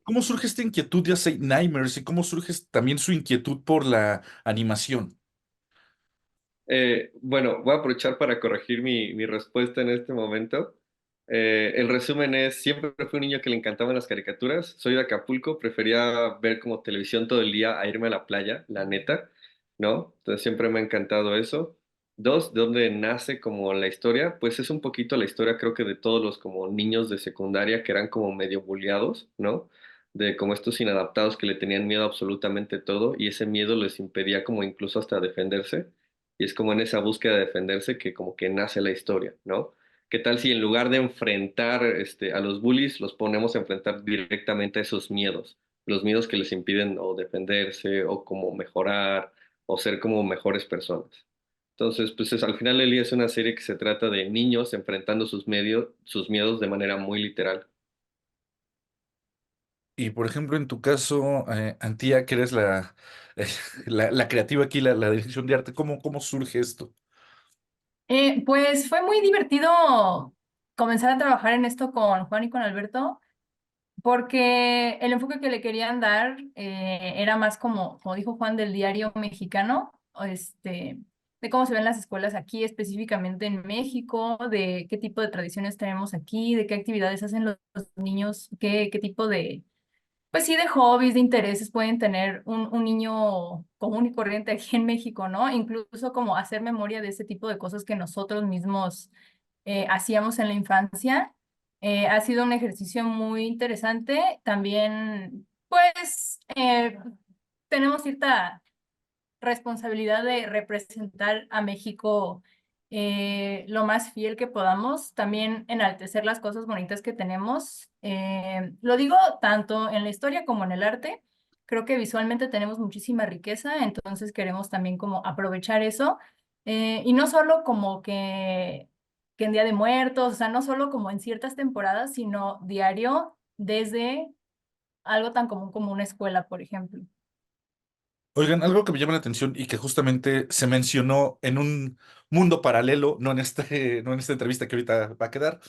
¿Cómo surge esta inquietud de Saint Nightmares y cómo surge también su inquietud por la animación? Bueno, voy a aprovechar para corregir mi respuesta en este momento. El resumen es, siempre fui un niño que le encantaban las caricaturas. Soy de Acapulco, prefería ver como televisión todo el día a irme a la playa, la neta, ¿no? Entonces siempre me ha encantado eso. Dos, ¿de dónde nace como la historia? Pues es un poquito la historia, creo que de todos los como niños de secundaria que eran como medio bulleados, ¿no? De como estos inadaptados que le tenían miedo a absolutamente todo y ese miedo les impedía como incluso hasta defenderse. Y es como en esa búsqueda de defenderse que como que nace la historia, ¿no? ¿Qué tal si en lugar de enfrentar a los bullies, los ponemos a enfrentar directamente a esos miedos? Los miedos que les impiden o defenderse o como mejorar o ser como mejores personas. Entonces, pues al final el día es una serie que se trata de niños enfrentando sus miedos de manera muy literal. Y por ejemplo, en tu caso, Antía, que eres la creativa aquí, la dirección de arte, ¿cómo surge esto? Pues fue muy divertido comenzar a trabajar en esto con Juan y con Alberto, porque el enfoque que le querían dar era más como dijo Juan, del diario mexicano, o de cómo se ven las escuelas aquí, específicamente en México, de qué tipo de tradiciones tenemos aquí, de qué actividades hacen los niños, qué tipo de, pues sí, de hobbies, de intereses pueden tener un niño común y corriente aquí en México, ¿no? Incluso como hacer memoria de ese tipo de cosas que nosotros mismos hacíamos en la infancia. Ha sido un ejercicio muy interesante. También, pues, tenemos cierta responsabilidad de representar a México lo más fiel que podamos, también enaltecer las cosas bonitas que tenemos. Lo digo tanto en la historia como en el arte. Creo que visualmente tenemos muchísima riqueza, entonces queremos también como aprovechar eso. Y no solo como que en Día de Muertos, o sea, no solo como en ciertas temporadas, sino diario desde algo tan común como una escuela, por ejemplo. Oigan, algo que me llama la atención y que justamente se mencionó en un mundo paralelo, no en esta entrevista que ahorita va a quedar,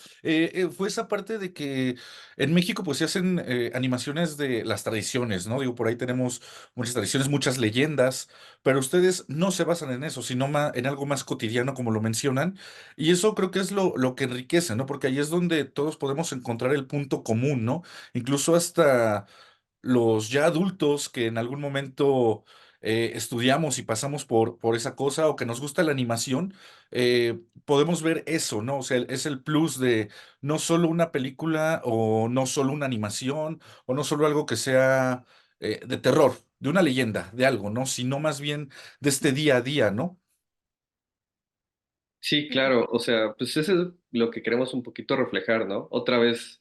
fue esa parte de que en México pues se hacen animaciones de las tradiciones, ¿no? Digo, por ahí tenemos muchas tradiciones, muchas leyendas, pero ustedes no se basan en eso, sino en algo más cotidiano, como lo mencionan, y eso creo que es lo que enriquece, ¿no? Porque ahí es donde todos podemos encontrar el punto común, ¿no? Incluso hasta los ya adultos que en algún momento estudiamos y pasamos por esa cosa o que nos gusta la animación, podemos ver eso, ¿no? O sea, es el plus de no solo una película o no solo una animación o no solo algo que sea de terror, de una leyenda, de algo, ¿no? Sino más bien de este día a día, ¿no? Sí, claro, o sea, pues eso es lo que queremos un poquito reflejar, ¿no? Otra vez,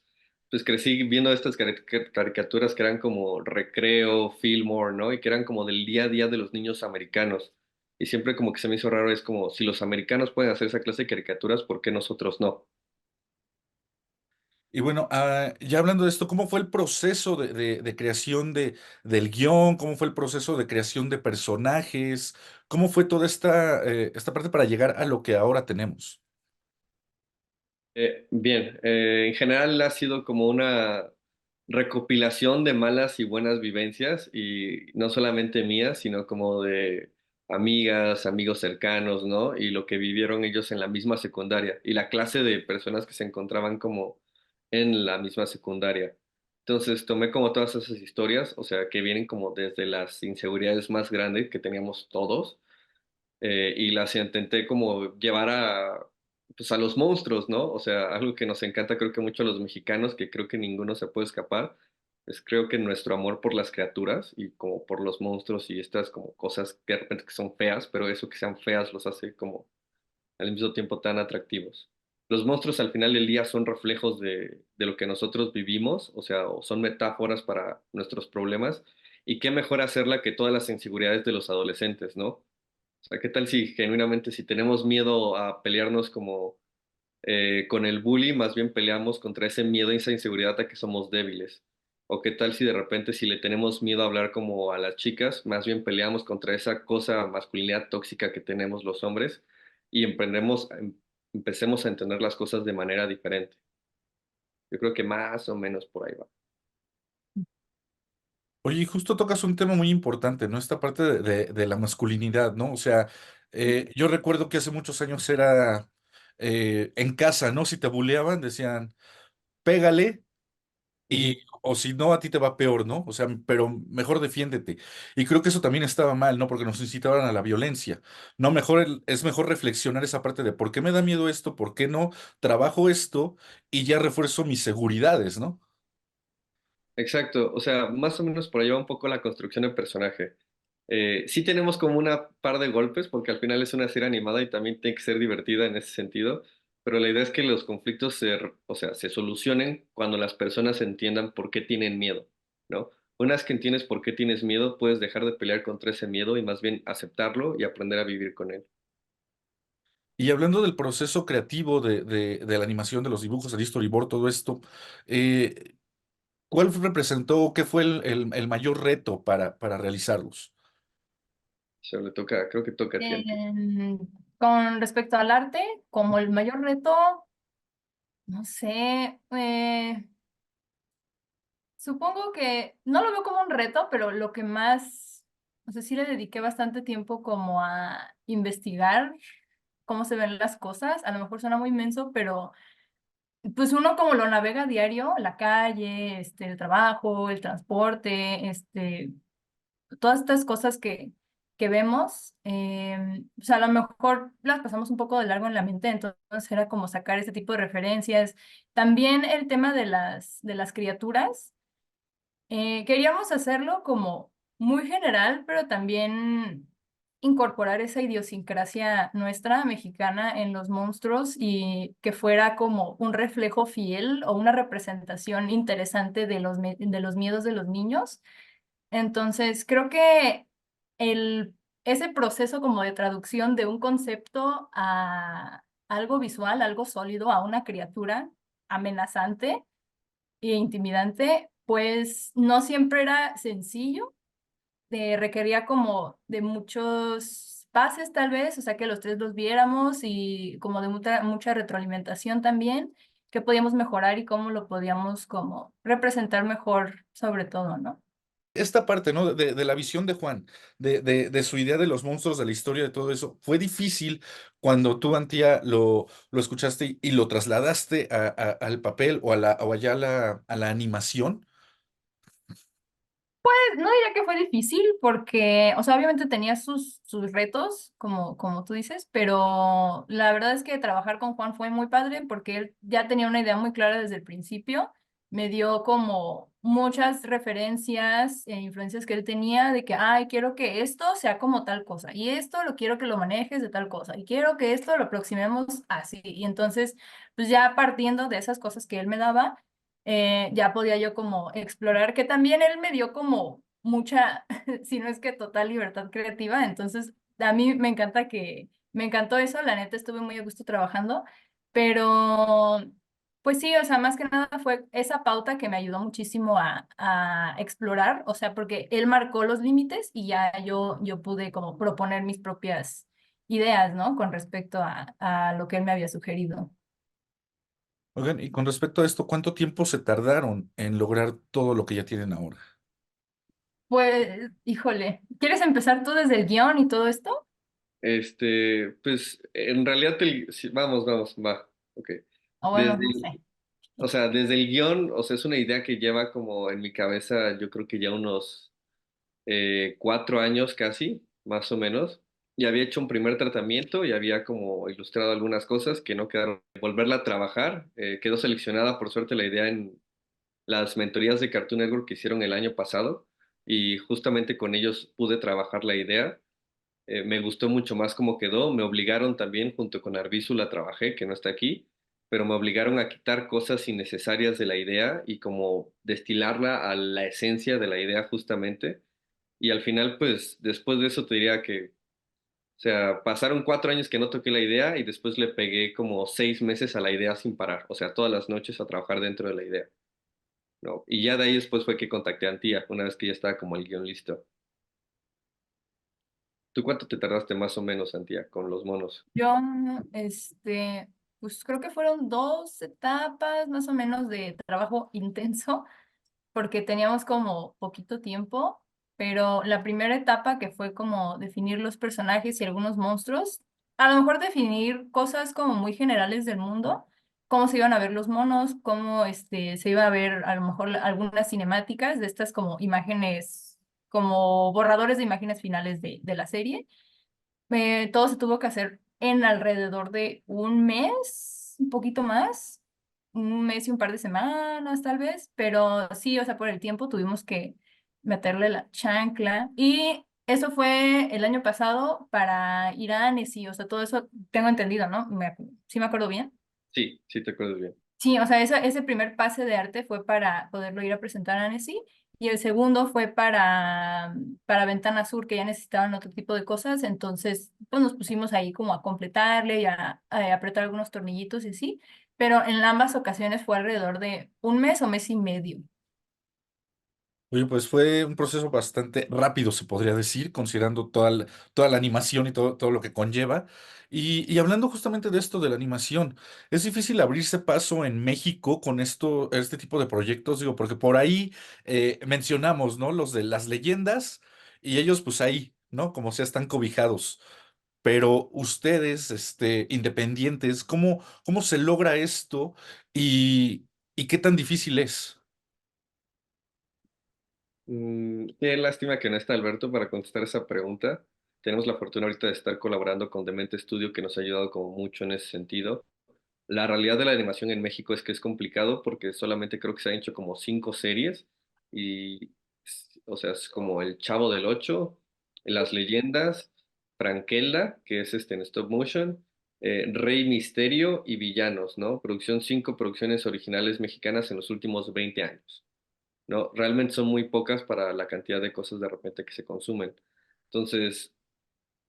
pues crecí viendo estas caricaturas que eran como Recreo, Fillmore, ¿no? Y que eran como del día a día de los niños americanos. Y siempre como que se me hizo raro, es como, si los americanos pueden hacer esa clase de caricaturas, ¿por qué nosotros no? Y bueno, ya hablando de esto, ¿cómo fue el proceso de creación del guión? ¿Cómo fue el proceso de creación de personajes? ¿Cómo fue toda esta parte para llegar a lo que ahora tenemos? Bien, en general ha sido como una recopilación de malas y buenas vivencias y no solamente mías, sino como de amigas, amigos cercanos, ¿no? Y lo que vivieron ellos en la misma secundaria y la clase de personas que se encontraban como en la misma secundaria. Entonces tomé como todas esas historias, o sea, que vienen como desde las inseguridades más grandes que teníamos todos y las intenté como llevar pues a los monstruos, ¿no? O sea, algo que nos encanta creo que mucho a los mexicanos, que creo que ninguno se puede escapar, es creo que nuestro amor por las criaturas y como por los monstruos y estas como cosas que de repente que son feas, pero eso que sean feas los hace como al mismo tiempo tan atractivos. Los monstruos al final del día son reflejos de lo que nosotros vivimos, o sea, o son metáforas para nuestros problemas, y qué mejor hacerla que todas las inseguridades de los adolescentes, ¿no? O sea, ¿qué tal si genuinamente si tenemos miedo a pelearnos como con el bully, más bien peleamos contra ese miedo y esa inseguridad a que somos débiles? ¿O qué tal si de repente si le tenemos miedo a hablar como a las chicas, más bien peleamos contra esa cosa masculinidad tóxica que tenemos los hombres y empecemos a entender las cosas de manera diferente? Yo creo que más o menos por ahí va. Oye, y justo tocas un tema muy importante, ¿no? Esta parte de la masculinidad, ¿no? O sea, yo recuerdo que hace muchos años era en casa, ¿no? Si te buleaban, decían, pégale. Ujú. Y, o si no, a ti te va peor, ¿no? O sea, pero mejor defiéndete. Y creo que eso también estaba mal, ¿no? Porque nos incitaban a la violencia. No, mejor es mejor reflexionar esa parte de por qué me da miedo esto, por qué no trabajo esto y ya refuerzo mis seguridades, ¿no? Exacto, o sea, más o menos por ahí va un poco la construcción del personaje. Sí tenemos como una par de golpes, porque al final es una serie animada y también tiene que ser divertida en ese sentido, pero la idea es que los conflictos o sea, se solucionen cuando las personas entiendan por qué tienen miedo, ¿no? Una vez que entiendes por qué tienes miedo, puedes dejar de pelear contra ese miedo y más bien aceptarlo y aprender a vivir con él. Y hablando del proceso creativo de la animación, de los dibujos, el storyboard, todo esto, eh, ¿cuál representó, qué fue el mayor reto para realizarlos? Se le toca, creo que toca a ti, Antía. Em, con respecto al arte, como el mayor reto, no sé, supongo que no lo veo como un reto, pero lo que más, o sea, sí le dediqué bastante tiempo como a investigar cómo se ven las cosas. A lo mejor suena muy inmenso, pero pues uno como lo navega a diario, la calle, el trabajo, el transporte, todas estas cosas que vemos, o sea, a lo mejor las pasamos un poco de largo en la mente, entonces era como sacar este tipo de referencias. También el tema de las criaturas. Queríamos hacerlo como muy general, pero también incorporar esa idiosincrasia nuestra mexicana en los monstruos y que fuera como un reflejo fiel o una representación interesante de de los miedos de los niños. Entonces, creo que ese proceso como de traducción de un concepto a algo visual, algo sólido, a una criatura amenazante e intimidante, pues no siempre era sencillo, requería como de muchos pases tal vez, o sea que los tres los viéramos y como de mucha retroalimentación también, que podíamos mejorar y cómo lo podíamos como representar mejor sobre todo, ¿no? Esta parte, ¿no? De la visión de Juan, de su idea de los monstruos, de la historia, de todo eso, fue difícil cuando tú, Antía, lo escuchaste y lo trasladaste al papel o, o allá a la animación. No diría que fue difícil porque, o sea, obviamente tenía sus retos, como tú dices, pero la verdad es que trabajar con Juan fue muy padre porque él ya tenía una idea muy clara desde el principio. Me dio como muchas referencias e influencias que él tenía de que, ay, quiero que esto sea como tal cosa y esto lo quiero que lo manejes de tal cosa y quiero que esto lo aproximemos así. Y entonces, pues ya partiendo de esas cosas que él me daba, ya podía yo como explorar, que también él me dio como mucha, si no es que total libertad creativa, entonces a mí me encantó eso, la neta estuve muy a gusto trabajando, pero pues sí, o sea, más que nada fue esa pauta que me ayudó muchísimo a explorar, o sea, porque él marcó los límites y ya yo pude como proponer mis propias ideas, ¿no? Con respecto a lo que él me había sugerido. Oigan, y con respecto a esto, ¿cuánto tiempo se tardaron en lograr todo lo que ya tienen ahora? Pues, híjole, ¿quieres empezar tú desde el guión y todo esto? Pues en realidad, sí, vamos, va, ok. O bueno, Desde, no sé. o sea, desde el guión, o sea, es una idea que lleva como en mi cabeza, yo creo que ya unos 4 años casi, más o menos. Y había hecho un primer tratamiento y había como ilustrado algunas cosas que no quedaron. Volverla a trabajar, quedó seleccionada por suerte la idea en las mentorías de Cartoon Network que hicieron el año pasado y justamente con ellos pude trabajar la idea. Me gustó mucho más cómo quedó. Me obligaron también, junto con Arbizu la trabajé, que no está aquí, pero me obligaron a quitar cosas innecesarias de la idea y como destilarla a la esencia de la idea justamente. Y al final, pues después de eso te diría que, o sea, pasaron 4 años que no toqué la idea y después le pegué como 6 meses a la idea sin parar, o sea, todas las noches a trabajar dentro de la idea, ¿no? Y ya de ahí después fue que contacté a Antía, una vez que ya estaba como el guión listo. ¿Tú cuánto te tardaste más o menos, Antía, con los monos? Yo, pues creo que fueron dos etapas más o menos de trabajo intenso. porque teníamos como poquito tiempo, pero la primera etapa que fue como definir los personajes y algunos monstruos, a lo mejor definir cosas como muy generales del mundo, cómo se iban a ver los monos, cómo se iba a ver a lo mejor algunas cinemáticas de estas como imágenes, como borradores de imágenes finales de la serie. Todo se tuvo que hacer en alrededor de un mes, un poquito más, un mes y un par de semanas tal vez, pero sí, o sea, por el tiempo tuvimos que meterle la chancla y eso fue el año pasado para Irán y sí, o sea, todo eso tengo entendido, ¿no? Sí me acuerdo bien. Sí, sí te acuerdas bien. Sí, o sea, ese primer pase de arte fue para poderlo ir a presentar a Annecy y el segundo fue para Ventana Sur, que ya necesitaban otro tipo de cosas, entonces pues nos pusimos ahí como a completarle y a apretar algunos tornillitos y sí, pero en ambas ocasiones fue alrededor de un mes o mes y medio. Oye, pues fue un proceso bastante rápido, se podría decir, considerando toda la animación y todo lo que conlleva. Y hablando justamente de esto de la animación, es difícil abrirse paso en México con este tipo de proyectos, digo, porque por ahí mencionamos, ¿no? Los de las leyendas y ellos pues ahí, ¿no? Como sea, están cobijados. Pero ustedes, independientes, ¿cómo se logra esto y qué tan difícil es? Qué lástima que no está Alberto para contestar esa pregunta. Tenemos la fortuna ahorita de estar colaborando con Demente Studio, que nos ha ayudado como mucho en ese sentido. La realidad de la animación en México es que es complicado porque solamente creo que se han hecho como 5 series y, o sea, es como El Chavo del Ocho, Las Leyendas, Frankelda, que es en stop motion, Rey Misterio y Villanos, ¿no? 5 producciones originales mexicanas en los últimos 20 años. ¿No? Realmente son muy pocas para la cantidad de cosas de repente que se consumen. Entonces,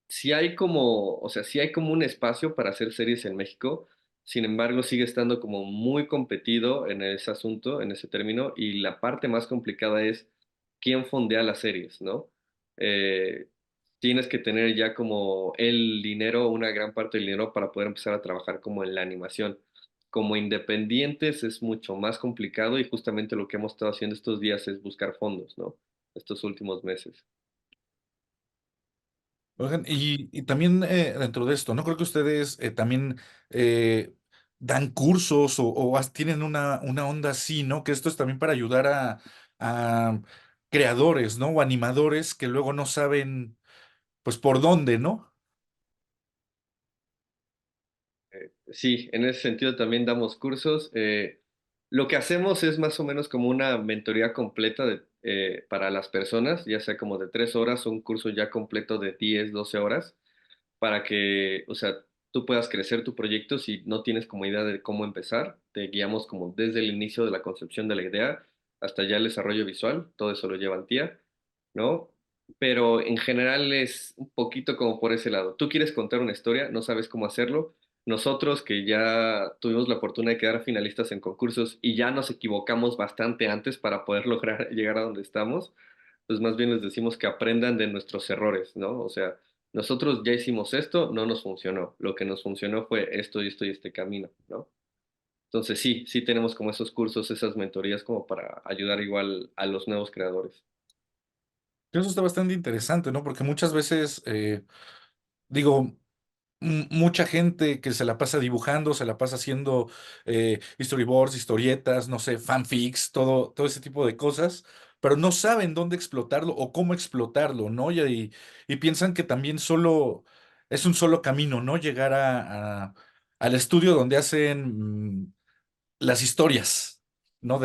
sí hay como, o sea, sí hay como un espacio para hacer series en México, sin embargo, sigue estando como muy competido en ese asunto, en ese término, y la parte más complicada es quién fondea las series, ¿no? Eh, Tienes que tener ya como el dinero, una gran parte del dinero para poder empezar a trabajar como en la animación. Como independientes es mucho más complicado y justamente lo que hemos estado haciendo estos días es buscar fondos, ¿no? Estos últimos meses. Oigan, y también dentro de esto, ¿no? Creo que ustedes también eh, dan cursos o tienen una onda así, ¿no? Que esto es también para ayudar a creadores, ¿no? O animadores que luego no saben, pues, por dónde, ¿no? Sí, en ese sentido también damos cursos. Lo que hacemos es más o menos como una mentoría completa para las personas, ya sea como de 3 horas o un curso ya completo de 10, 12 horas, para que, o sea, tú puedas crecer tu proyecto si no tienes como idea de cómo empezar. Te guiamos como desde el inicio de la concepción de la idea hasta ya el desarrollo visual, todo eso lo lleva Tía, ¿no? Pero en general es un poquito como por ese lado. Tú quieres contar una historia, no sabes cómo hacerlo. Nosotros que ya tuvimos la fortuna de quedar finalistas en concursos y ya nos equivocamos bastante antes para poder lograr llegar a donde estamos, pues más bien les decimos que aprendan de nuestros errores, ¿no? O sea, nosotros ya hicimos esto, no nos funcionó. Lo que nos funcionó fue esto y esto y este camino, ¿no? Entonces sí, sí tenemos como esos cursos, esas mentorías como para ayudar igual a los nuevos creadores. Eso está bastante interesante, ¿no? Porque muchas veces, digo, mucha gente que se la pasa dibujando, se la pasa haciendo storyboards, historietas, no sé, fanfics, todo ese tipo de cosas, pero no saben dónde explotarlo o cómo explotarlo, ¿no? Y piensan que también solo es un solo camino, ¿no? Llegar al estudio donde hacen las historias, ¿no?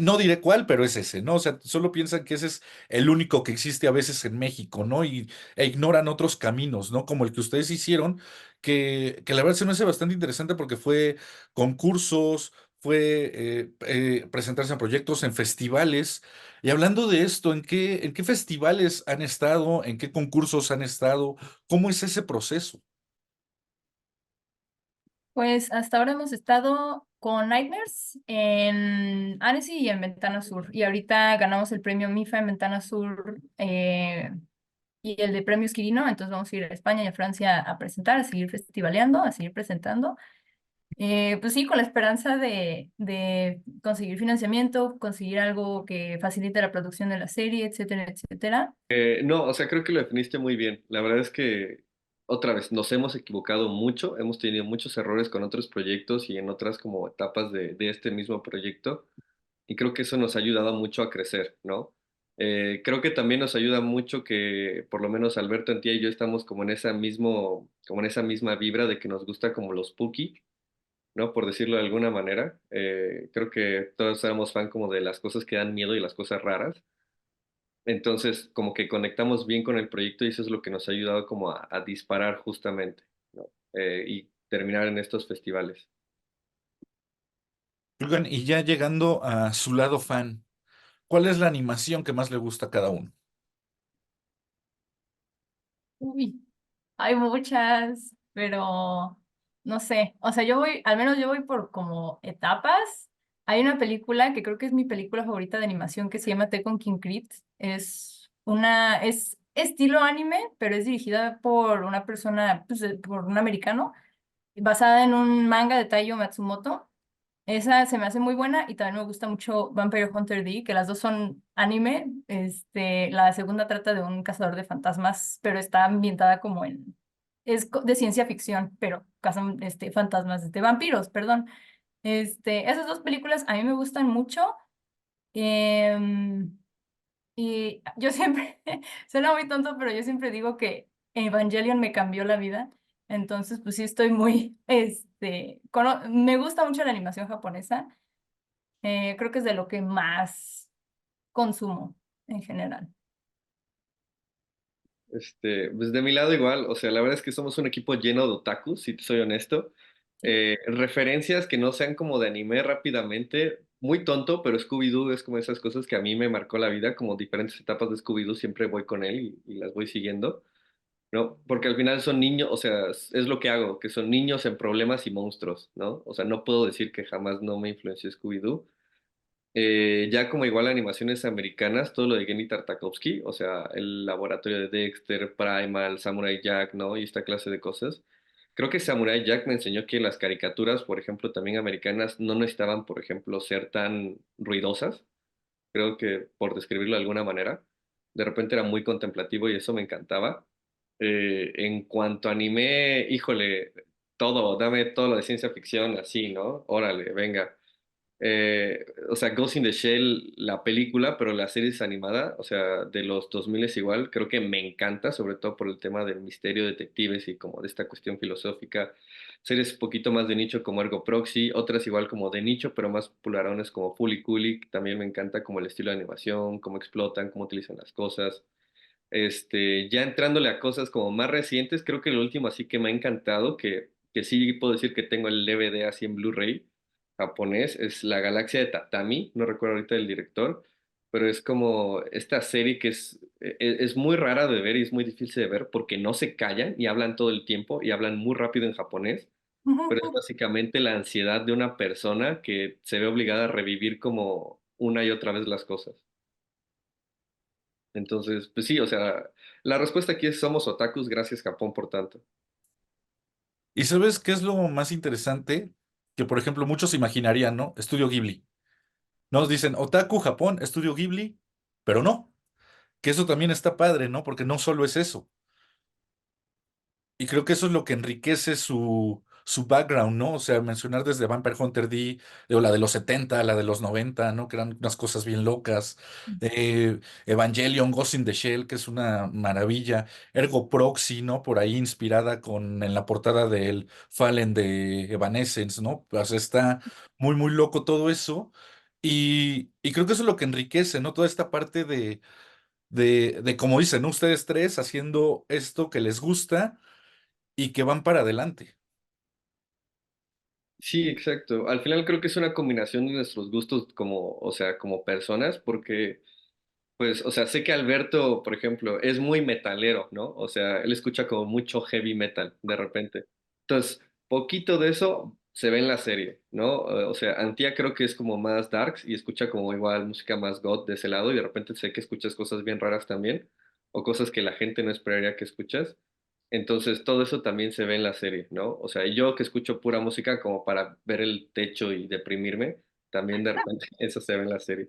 No diré cuál, pero es ese, ¿no? O sea, solo piensan que ese es el único que existe a veces en México, ¿no? E ignoran otros caminos, ¿no? Como el que ustedes hicieron, que la verdad se me hace bastante interesante porque fue concursos, fue presentarse en proyectos, en festivales. Y hablando de esto, ¿en qué festivales han estado? ¿En qué concursos han estado? ¿Cómo es ese proceso? Pues hasta ahora hemos estado con Nightmares en Annecy y en Ventana Sur. Y ahorita ganamos el premio MIFA en Ventana Sur y el de premios Quirino. Entonces vamos a ir a España y a Francia a presentar, a seguir festivaleando, a seguir presentando. Pues sí, con la esperanza de conseguir financiamiento, conseguir algo que facilite la producción de la serie, etcétera, etcétera. No, o sea, creo que lo definiste muy bien. La verdad es que, otra vez, nos hemos equivocado mucho, hemos tenido muchos errores con otros proyectos y en otras como etapas de este mismo proyecto, y creo que eso nos ha ayudado mucho a crecer, ¿no? Creo que también nos ayuda mucho que, por lo menos Alberto, Antía y yo estamos como en como en esa misma vibra de que nos gusta como los Pookie, ¿no? Por decirlo de alguna manera. Creo que todos éramos fan como de las cosas que dan miedo y las cosas raras. Entonces, como que conectamos bien con el proyecto y eso es lo que nos ha ayudado como a disparar justamente, ¿no? Y terminar en estos festivales. Oigan, y ya llegando a su lado fan, ¿cuál es la animación que más le gusta a cada uno? Uy, hay muchas, pero no sé. O sea, al menos yo voy por como etapas. Hay una película que creo que es mi película favorita de animación que se llama Tekken King Crit. Es estilo anime, pero es dirigida por una persona, pues, por un americano, basada en un manga de Taiyo Matsumoto. Esa se me hace muy buena y también me gusta mucho Vampire Hunter D, que las dos son anime. La segunda trata de un cazador de fantasmas, pero está ambientada como de ciencia ficción, pero cazan fantasmas, de vampiros, perdón. Esas dos películas a mí me gustan mucho. em, y yo siempre, suena muy tonto, pero yo siempre digo que Evangelion me cambió la vida. Entonces, pues sí estoy muy, me gusta mucho la animación japonesa. Creo que es de lo que más consumo en general. Pues de mi lado igual, o sea, la verdad es que somos un equipo lleno de otakus, si te soy honesto. Sí. Referencias que no sean como de anime rápidamente, muy tonto, pero Scooby-Doo es como esas cosas que a mí me marcó la vida, como diferentes etapas de Scooby-Doo, siempre voy con él y las voy siguiendo, ¿no? Porque al final son niños, o sea, es lo que hago, que son niños en problemas y monstruos, ¿no? O sea, no puedo decir que jamás no me influenció Scooby-Doo. Ya como igual animaciones americanas, todo lo de Genndy Tartakovsky, o sea, el laboratorio de Dexter, Primal, Samurai Jack, ¿no? Y esta clase de cosas. Creo que Samurai Jack me enseñó que las caricaturas, por ejemplo, también americanas, no necesitaban, por ejemplo, ser tan ruidosas. Creo que, por describirlo de alguna manera, de repente era muy contemplativo y eso me encantaba. En cuanto a anime, híjole, todo, dame todo lo de ciencia ficción así, ¿no? Órale, venga. O sea, Ghost in the Shell, la película, pero la serie es animada, o sea, de los 2000 es igual, creo que me encanta, sobre todo por el tema del misterio, detectives y como de esta cuestión filosófica. Series un poquito más de nicho como Ergo Proxy, otras igual como de nicho, pero más popularones como Fully Cooley, que también me encanta como el estilo de animación, cómo explotan, cómo utilizan las cosas. Ya entrándole a cosas como más recientes, creo que lo último así que me ha encantado, que sí puedo decir que tengo el DVD así en Blu-ray japonés, es La Galaxia de Tatami, no recuerdo ahorita el director, pero es como esta serie que es muy rara de ver y es muy difícil de ver porque no se callan y hablan todo el tiempo y hablan muy rápido en japonés, pero es básicamente la ansiedad de una persona que se ve obligada a revivir como una y otra vez las cosas. Entonces, pues sí, o sea, la respuesta aquí es somos otakus, gracias Japón por tanto. ¿Y sabes qué es lo más interesante? Que, por ejemplo, muchos imaginarían, ¿no? Estudio Ghibli. Nos dicen Otaku, Japón, Estudio Ghibli, pero no, que eso también está padre, ¿no? Porque no solo es eso. Y creo que eso es lo que enriquece su background, ¿no? O sea, mencionar desde Vampire Hunter D, o la de los 70, la de los 90, ¿no? Que eran unas cosas bien locas. Evangelion, Ghost in the Shell, que es una maravilla. Ergo Proxy, ¿no? Por ahí inspirada en la portada del Fallen de Evanescence, ¿no? Pues está muy, muy loco todo eso. Y creo que eso es lo que enriquece, ¿no? Toda esta parte de como dicen, ¿no? Ustedes tres haciendo esto que les gusta y que van para adelante. Sí, exacto. Al final creo que es una combinación de nuestros gustos como, o sea, como personas, porque, pues, o sea, sé que Alberto, por ejemplo, es muy metalero, ¿no? O sea, él escucha como mucho heavy metal de repente. Entonces, poquito de eso se ve en la serie, ¿no? O sea, Antía creo que es como más darks y escucha como igual música más goth de ese lado y de repente sé que escuchas cosas bien raras también o cosas que la gente no esperaría que escuchas. Entonces, todo eso también se ve en la serie, ¿no? O sea, yo que escucho pura música como para ver el techo y deprimirme, también de repente eso se ve en la serie.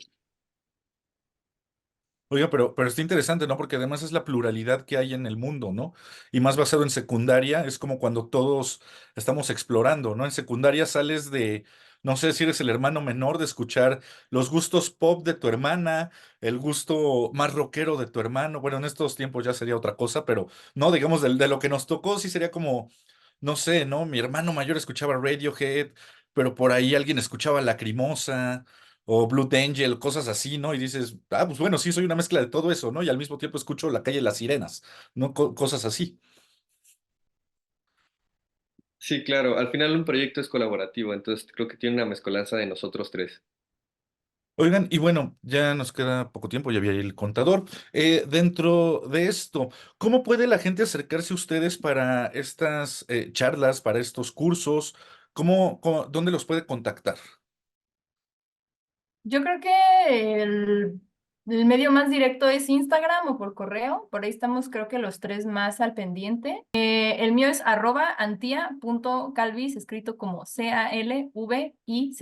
Oiga, pero está interesante, ¿no? Porque además es la pluralidad que hay en el mundo, ¿no? Y más basado en secundaria, es como cuando todos estamos explorando, ¿no? En secundaria sales de, no sé si eres el hermano menor, de escuchar los gustos pop de tu hermana, el gusto más rockero de tu hermano. Bueno, en estos tiempos ya sería otra cosa, pero no, digamos, de lo que nos tocó, sí sería como, no sé, ¿no? Mi hermano mayor escuchaba Radiohead, pero por ahí alguien escuchaba Lacrimosa o Blue Angel, cosas así, ¿no? Y dices, ah, pues bueno, sí, soy una mezcla de todo eso, ¿no? Y al mismo tiempo escucho La Calle de las Sirenas, ¿no? Cosas así. Sí, claro, al final un proyecto es colaborativo, entonces creo que tiene una mezcolanza de nosotros tres. Oigan, y bueno, ya nos queda poco tiempo, ya había ahí el contador. Dentro de esto, ¿cómo puede la gente acercarse a ustedes para estas charlas, para estos cursos? ¿Dónde los puede contactar? Yo creo que el medio más directo es Instagram o por correo. Por ahí estamos, creo que los tres más al pendiente. El mío es @antia.calvis, escrito como CALVIZ.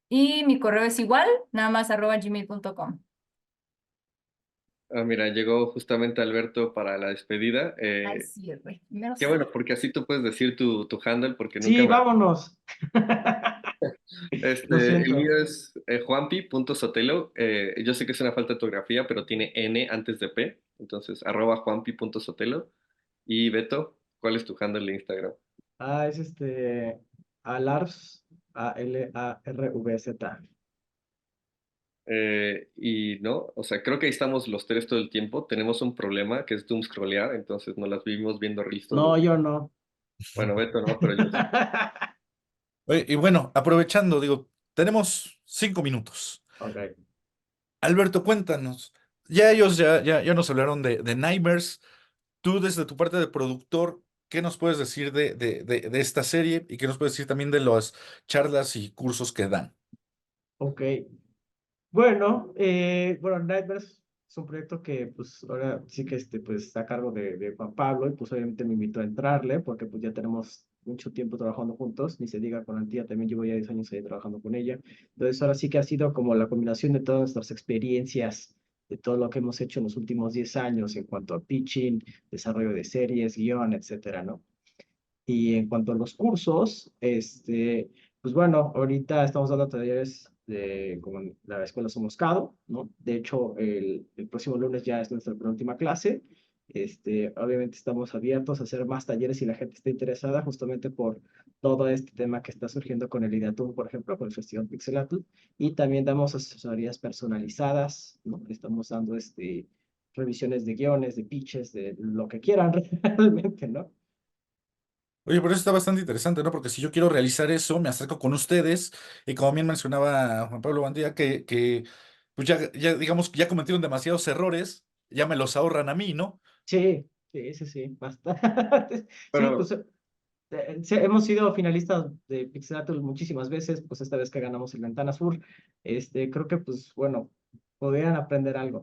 Y mi correo es igual, nada más @gmail.com. Ah, mira, llegó justamente Alberto para la despedida. Al cierre, mero Qué cierre. bueno, porque así tú puedes decir tu handle, porque nunca Sí, me... vámonos. Lo El siento. mío es juanpi.sotelo. Yo sé que es una falta de ortografía, pero tiene N antes de P. Entonces, @juanpi.sotelo. Y Beto, ¿cuál es tu handle de Instagram? Es Alars, ALARVZ. Y no, o sea, creo que ahí estamos los tres todo el tiempo. Tenemos un problema que es doom scrollear, entonces nos las vivimos viendo reels todos los No, días. yo no. Bueno, Beto no, pero yo sí. Oye, y bueno, aprovechando, digo, tenemos 5 minutos. Ok. Alberto, cuéntanos. Ya nos hablaron de Nightmares. Tú, desde tu parte de productor, ¿qué nos puedes decir de esta serie? ¿Y qué nos puedes decir también de las charlas y cursos que dan? Ok. Bueno, Nightmares es un proyecto que pues ahora sí que pues está a cargo de Juan Pablo y pues obviamente me invitó a entrarle porque pues ya tenemos mucho tiempo trabajando juntos, ni se diga con Antía, también llevo ya 10 años ahí trabajando con ella. Entonces ahora sí que ha sido como la combinación de todas nuestras experiencias, de todo lo que hemos hecho en los últimos 10 años en cuanto a pitching, desarrollo de series, guión, etcétera, ¿no? Y en cuanto a los cursos, pues bueno, ahorita estamos dando talleres como en la escuela Somos Cado, ¿no? De hecho, el próximo lunes ya es nuestra penúltima clase. Obviamente estamos abiertos a hacer más talleres si la gente está interesada, justamente por todo este tema que está surgiendo con el IDEATUM, por ejemplo, con el Festival Pixelatl. Y también damos asesorías personalizadas, ¿no? Estamos dando revisiones de guiones, de pitches, de lo que quieran realmente, ¿no? Oye, pero eso está bastante interesante, ¿no? Porque si yo quiero realizar eso, me acerco con ustedes y como bien mencionaba Juan Pablo Bandía, que pues ya digamos, ya cometieron demasiados errores, ya me los ahorran a mí, ¿no? Sí, sí, sí, sí, bastante. Sí, Pero pues sí, hemos sido finalistas de Pixelatul muchísimas veces, pues esta vez que ganamos el Ventana Sur, creo que pues bueno, podrían aprender algo.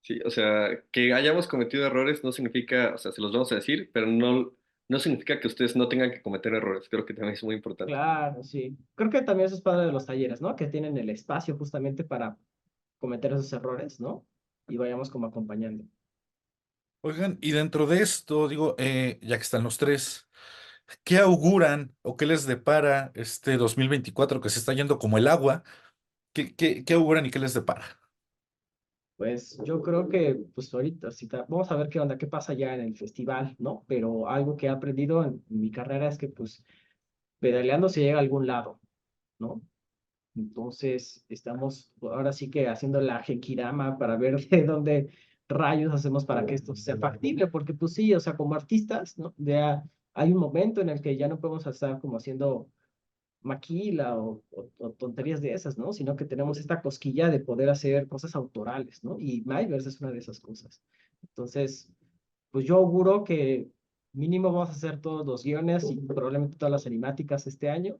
sí, o sea, que hayamos cometido errores no significa, o sea, se los vamos a decir, pero no significa que ustedes no tengan que cometer errores. Creo que también es muy importante. Claro, sí. Creo que también eso es padre de los talleres, ¿no? Que tienen el espacio justamente para cometer esos errores, ¿no? Y vayamos como acompañando. Oigan, y dentro de esto, digo, ya que están los tres, ¿qué auguran o qué les depara este 2024 que se está yendo como el agua? ¿Qué auguran y qué les depara? Pues yo creo que, pues ahorita, vamos a ver qué onda, qué pasa ya en el festival, ¿no? Pero algo que he aprendido en mi carrera es que, pues, pedaleando se llega a algún lado, ¿no? Entonces, estamos ahora sí que haciendo la genkidama para ver de dónde rayos hacemos para que esto sea factible, porque pues sí, o sea, como artistas, ¿no? Ya hay un momento en el que ya no podemos estar como haciendo maquila o tonterías de esas, ¿no? Sino que tenemos esta cosquilla de poder hacer cosas autorales, ¿no? Y Myverse es una de esas cosas. Entonces, pues yo auguro que mínimo vamos a hacer todos los guiones y probablemente todas las animáticas este año,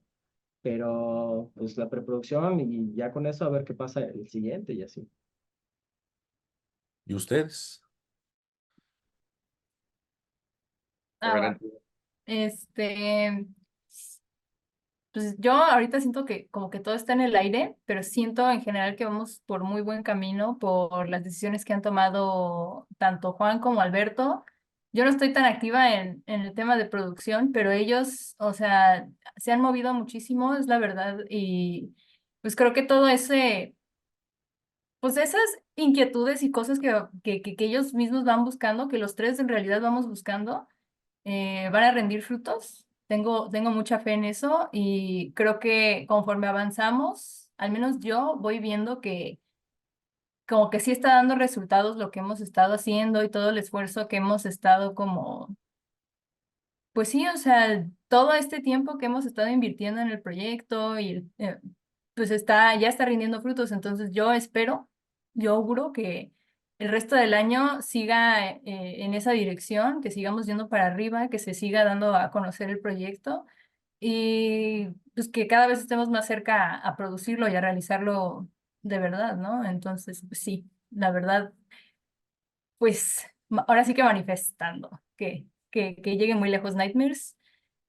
pero pues la preproducción y ya con eso a ver qué pasa el siguiente y así. ¿Y ustedes? Ah, va. Adelante. Este, pues yo ahorita siento que como que todo está en el aire, pero siento en general que vamos por muy buen camino por las decisiones que han tomado tanto Juan como Alberto. Yo no estoy tan activa en el tema de producción, pero ellos, o sea, se han movido muchísimo, es la verdad, y pues creo que todo ese, pues esas inquietudes y cosas que ellos mismos van buscando, que los tres en realidad vamos buscando van a rendir frutos. Tengo mucha fe en eso y creo que conforme avanzamos, al menos yo voy viendo que como que sí está dando resultados lo que hemos estado haciendo y todo el esfuerzo que hemos estado como, pues sí, o sea, todo este tiempo que hemos estado invirtiendo en el proyecto y pues ya está rindiendo frutos. Entonces yo espero, yo auguro que el resto del año siga en esa dirección, que sigamos yendo para arriba, que se siga dando a conocer el proyecto y pues que cada vez estemos más cerca a producirlo y a realizarlo de verdad, ¿no? Entonces, pues sí, la verdad, pues ahora sí que manifestando que llegue muy lejos Nightmares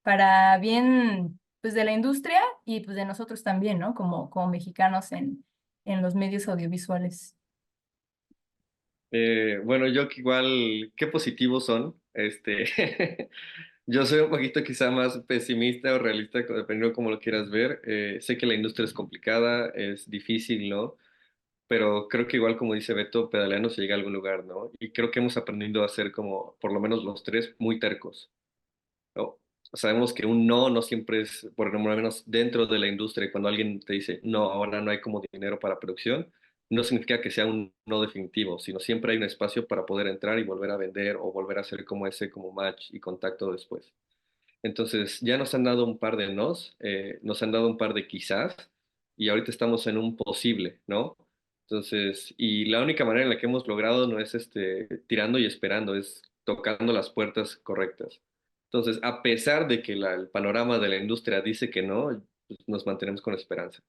para bien pues de la industria y pues de nosotros también, ¿no? Como mexicanos en los medios audiovisuales. Bueno, yo que igual, qué positivos son. Yo soy un poquito quizá más pesimista o realista, dependiendo de cómo lo quieras ver. Sé que la industria es complicada, es difícil, ¿no? Pero creo que igual como dice Beto, pedaleando se llega a algún lugar, ¿no? Y creo que hemos aprendido a ser como, por lo menos los tres, muy tercos. ¿No? Sabemos que un no no siempre es, por lo menos dentro de la industria, cuando alguien te dice, no, ahora no hay como dinero para producción, no significa que sea un no definitivo, sino siempre hay un espacio para poder entrar y volver a vender o volver a hacer como ese como match y contacto después. Entonces, ya nos han dado un par de nos, nos han dado un par de quizás, y ahorita estamos en un posible, ¿no? Entonces, y la única manera en la que hemos logrado no es tirando y esperando, es tocando las puertas correctas. Entonces, a pesar de que el panorama de la industria dice que no, pues, nos mantenemos con esperanza.